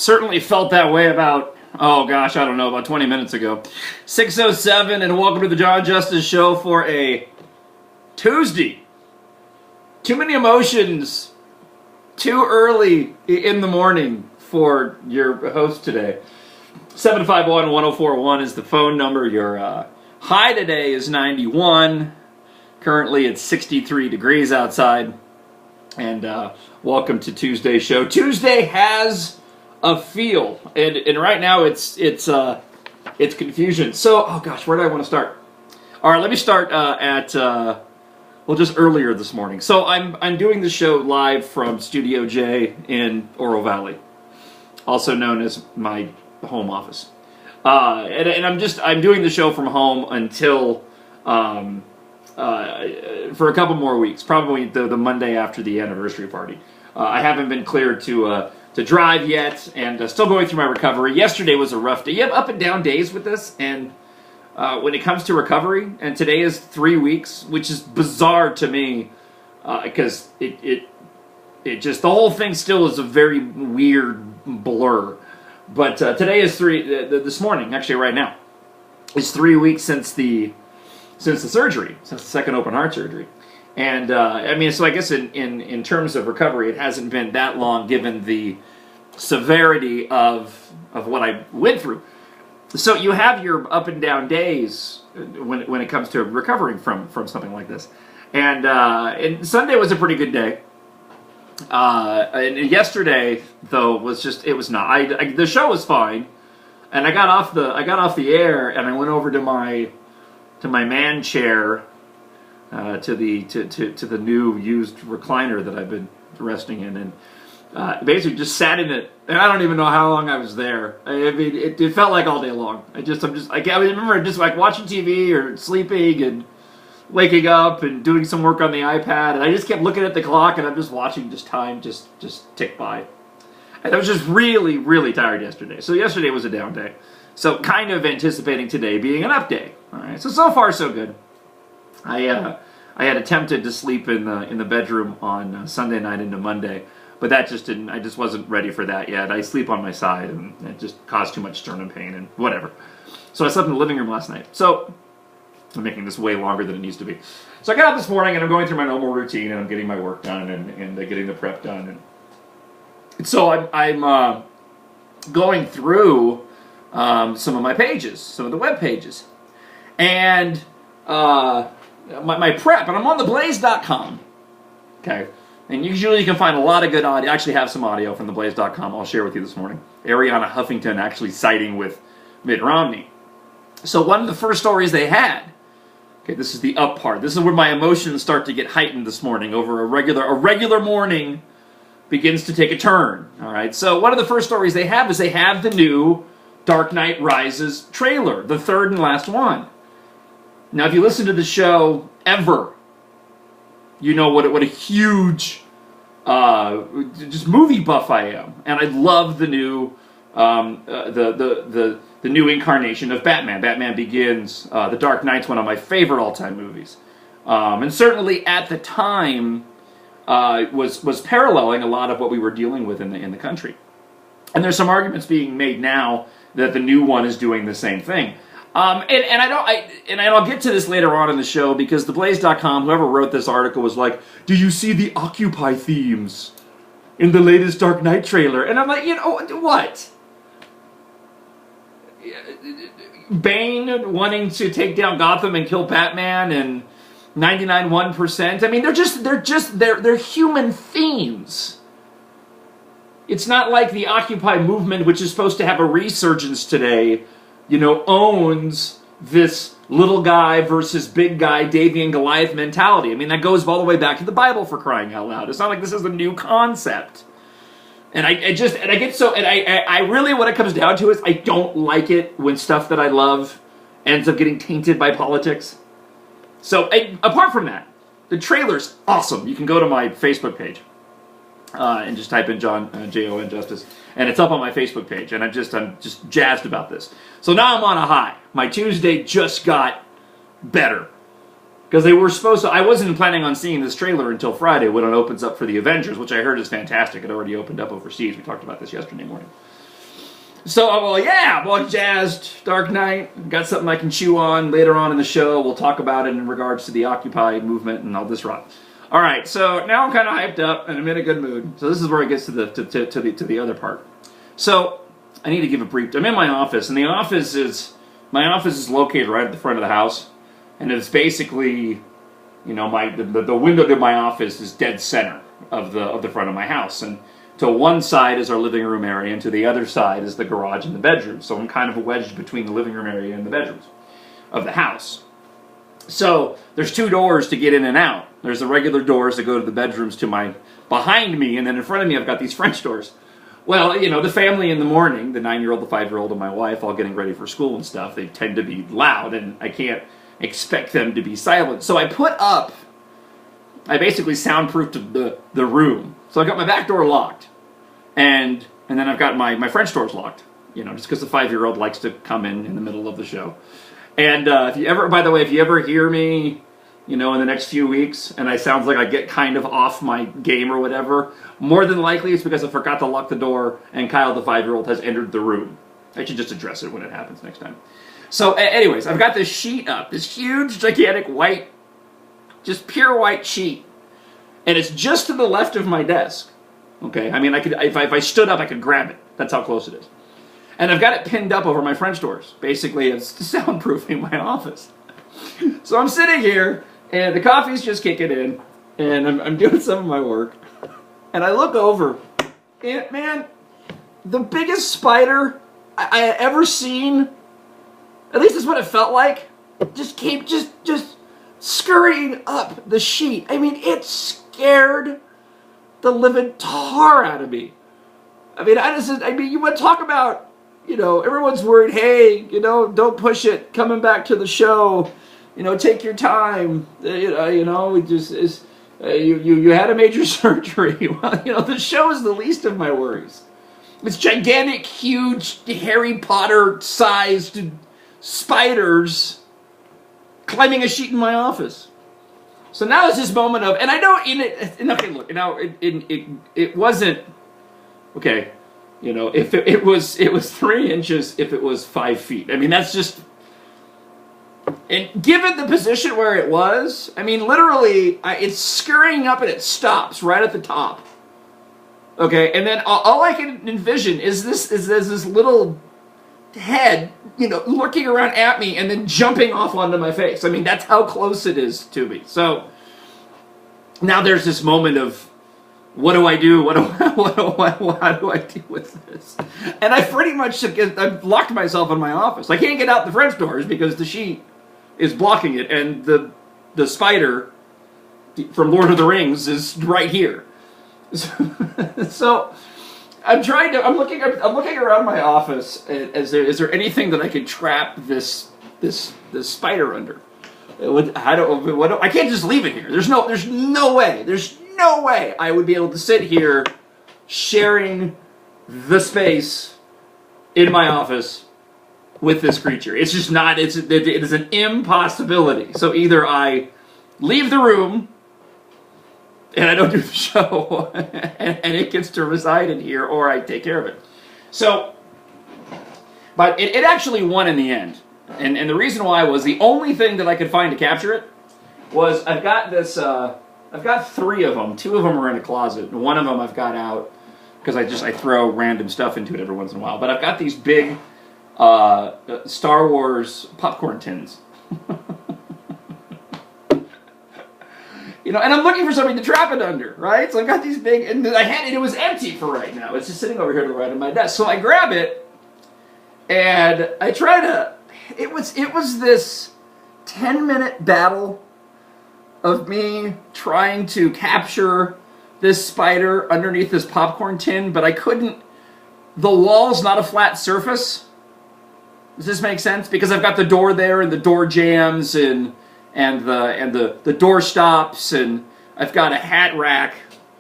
Certainly felt that way about, oh gosh, I don't know, about 20 minutes ago. 6:07, and welcome to the Jon Justice Show for a Tuesday. Too many emotions, too early in the morning for your host today. 751-1041 is the phone number. Your high today is 91. Currently it's 63 degrees outside. And welcome to Tuesday's show. Tuesday has a feel, and right now it's confusion. So, oh gosh, where do I want to start? All right, let me start just earlier this morning. So I'm doing the show live from Studio J in Oro Valley, also known as my home office, and I'm doing the show from home until for a couple more weeks, probably the Monday after the anniversary party. I haven't been cleared to drive yet, and still going through my recovery. Yesterday was a rough day. You have up and down days with this, and when it comes to recovery, and today is 3 weeks, which is bizarre to me, because it just, the whole thing still is a very weird blur. But today is this morning, actually right now, is 3 weeks since the surgery, since the second open heart surgery. And, I mean, so I guess in terms of recovery, it hasn't been that long given the severity of what I went through. So you have your up and down days when it comes to recovering from something like this. And Sunday was a pretty good day. And yesterday, though, was not. The show was fine. And I got off the air, and I went over to my man chair, to the new used recliner that I've been resting in, and basically just sat in it. And I don't even know how long I was there. I mean, it felt like all day long. I remember just like watching TV or sleeping and waking up and doing some work on the iPad, and I just kept looking at the clock, and I'm just watching time just tick by. And I was just really, really tired yesterday. So yesterday was a down day. So kind of anticipating today being an up day. All right. So far so good. I had attempted to sleep in the bedroom on Sunday night into Monday, but that just didn't. I just wasn't ready for that yet. I sleep on my side, and it just caused too much sternum pain and whatever. So I slept in the living room last night. So I'm making this way longer than it needs to be. So I got up this morning, and I'm going through my normal routine, and I'm getting my work done and getting the prep done. And so I'm going through some of my pages, some of the web pages, and my prep, and I'm on theblaze.com, okay, and usually you can find a lot of good audio. I actually have some audio from theblaze.com I'll share with you this morning. Ariana Huffington actually siding with Mitt Romney. So one of the first stories they had, okay, this is the up part, this is where my emotions start to get heightened this morning over a regular morning begins to take a turn, all right. So one of the first stories they have is they have the new Dark Knight Rises trailer, the third and last one. Now, if you listen to the show ever, you know what a huge just movie buff I am, and I love the new the new incarnation of Batman. Batman Begins. The Dark Knight's one of my favorite all-time movies, and certainly at the time was paralleling a lot of what we were dealing with in the country. And there's some arguments being made now that the new one is doing the same thing. And I'll get to this later on in the show, because theblaze.com, whoever wrote this article, was like, do you see the Occupy themes in the latest Dark Knight trailer? And I'm like, you know, what? Bane wanting to take down Gotham and kill Batman and 99.1%. I mean, they're human themes. It's not like the Occupy movement, which is supposed to have a resurgence today, you know, owns this little guy versus big guy, Davy and Goliath mentality. I mean, that goes all the way back to the Bible, for crying out loud. It's not like this is a new concept. And I really, what it comes down to is I don't like it when stuff that I love ends up getting tainted by politics. So, apart from that, the trailer's awesome. You can go to my Facebook page and just type in Jon, Jon Justice, and it's up on my Facebook page, and I'm just jazzed about this. So now I'm on a high. My Tuesday just got better. Because they were supposed to, I wasn't planning on seeing this trailer until Friday when it opens up for the Avengers, which I heard is fantastic. It already opened up overseas. We talked about this yesterday morning. So I'm all, yeah, I'm all jazzed. Dark Knight, got something I can chew on later on in the show. We'll talk about it in regards to the Occupy movement and all this rock. All right, so now I'm kind of hyped up and I'm in a good mood. So this is where it gets to the other part. So I need to give a brief. I'm in my office, and my office is located right at the front of the house, and it's basically, you know, the window to my office is dead center of the front of my house, and to one side is our living room area, and to the other side is the garage and the bedroom. So I'm kind of wedged between the living room area and the bedrooms of the house. So there's two doors to get in and out. There's the regular doors that go to the bedrooms behind me, and then in front of me I've got these French doors. Well, you know, the family in the morning, the 9-year-old, the 5-year-old, and my wife, all getting ready for school and stuff, they tend to be loud, and I can't expect them to be silent. So I basically soundproofed the room. So I got my back door locked, and then I've got my French doors locked, you know, just because the 5-year-old likes to come in the middle of the show. And if you ever hear me, you know, in the next few weeks, and I sounds like I get kind of off my game or whatever, more than likely it's because I forgot to lock the door, and Kyle, the 5-year-old, has entered the room. I should just address it when it happens next time. So, anyways, I've got this sheet up, this huge, gigantic white, just pure white sheet, and it's just to the left of my desk. Okay, I mean, if I stood up, I could grab it. That's how close it is. And I've got it pinned up over my French doors. Basically, it's soundproofing my office. So I'm sitting here, and the coffee's just kicking in, and I'm doing some of my work, and I look over, and man, the biggest spider I had ever seen, at least that's what it felt like, just came just scurrying up the sheet. I mean, it scared the living tar out of me. I mean, you want to talk about, you know, everyone's worried, hey, you know, don't push it, coming back to the show, you know, take your time, you know, you had a major surgery. Well, you know, the show is the least of my worries. It's gigantic, huge, Harry Potter-sized spiders climbing a sheet in my office. So now it's this moment of, and I know okay, look, now it wasn't, okay, you know, if it was 3 inches, if it was 5 feet. I mean, that's just, and given the position where it was, I mean, literally, it's scurrying up and it stops right at the top. Okay, and then all I can envision is this little head, you know, looking around at me and then jumping off onto my face. I mean, that's how close it is to me. So now there's this moment of, what do I do? How do I deal with this? And I pretty much, I've locked myself in my office. I can't get out the French doors because the sheet is blocking it, and the spider from Lord of the Rings is right here. So I'm looking around my office. Is there anything that I could trap this spider under? I can't just leave it here. There's no way I would be able to sit here sharing the space in my office with this creature. It's just not, it is an impossibility. So either I leave the room and I don't do the show and it gets to reside in here, or I take care of it. So, but it actually won in the end. And the reason why was the only thing that I could find to capture it was I've got this, I've got 3 of them. 2 of them are in a closet. And 1 of them I've got out because I throw random stuff into it every once in a while. But I've got these big Star Wars popcorn tins. You know, and I'm looking for something to trap it under, right? So I've got these big, and it was empty for right now. It's just sitting over here to the right of my desk. So I grab it, and I try to, it was this 10-minute battle of me trying to capture this spider underneath this popcorn tin, but I couldn't. The wall's not a flat surface. Does this make sense? Because I've got the door there, and the door jams, and the door stops, and I've got a hat rack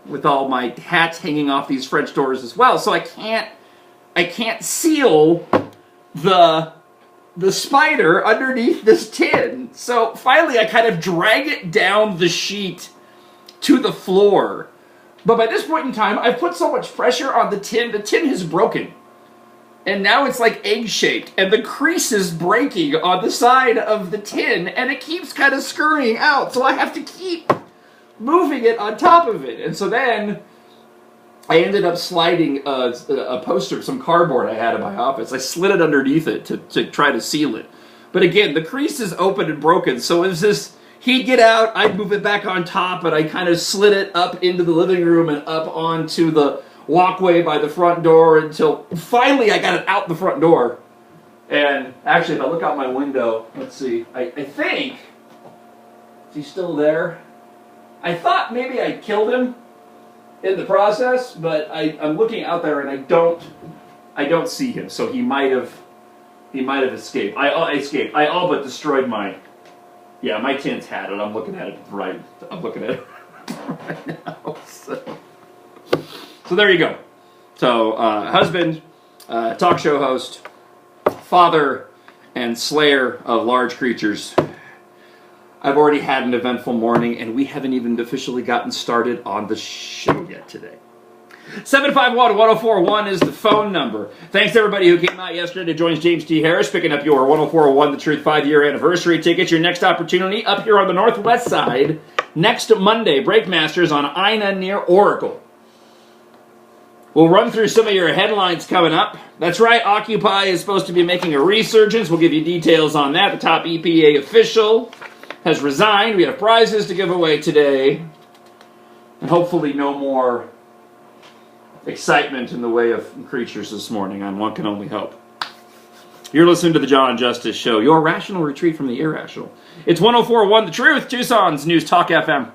with all my hats hanging off these French doors as well. So I can't seal the spider underneath this tin. So finally I kind of drag it down the sheet to the floor. But by this point in time, I've put so much pressure on the tin has broken. and now it's like egg-shaped, and the crease is breaking on the side of the tin, and it keeps kind of scurrying out, so I have to keep moving it on top of it. And so then I ended up sliding a poster, some cardboard I had in my office. I slid it underneath it to try to seal it. But again, the crease is open and broken, so it was this, he'd get out, I'd move it back on top, and I kind of slid it up into the living room and up onto the walkway by the front door until finally I got it out the front door. And actually, if I look out my window, let's see, I think, is he still there? I thought maybe I killed him in the process, but I'm looking out there and I don't see him. So he might have escaped. I escaped. I all but destroyed my tin's had it. I'm looking at it right now. So there you go. So husband, talk show host, father, and slayer of large creatures. I've already had an eventful morning, and we haven't even officially gotten started on the show yet today. 751-1041 is the phone number. Thanks to everybody who came out yesterday to join James T. Harris, picking up your 1041 The Truth 5-year anniversary tickets. Your next opportunity up here on the Northwest Side next Monday. Breakmasters on Ina near Oracle. We'll run through some of your headlines coming up. That's right, Occupy is supposed to be making a resurgence. We'll give you details on that. The top EPA official has resigned. We have prizes to give away today. And hopefully no more excitement in the way of creatures this morning. One can only hope. You're listening to the Jon Justice Show, your rational retreat from the irrational. It's 1041 The Truth, Tucson's News Talk FM.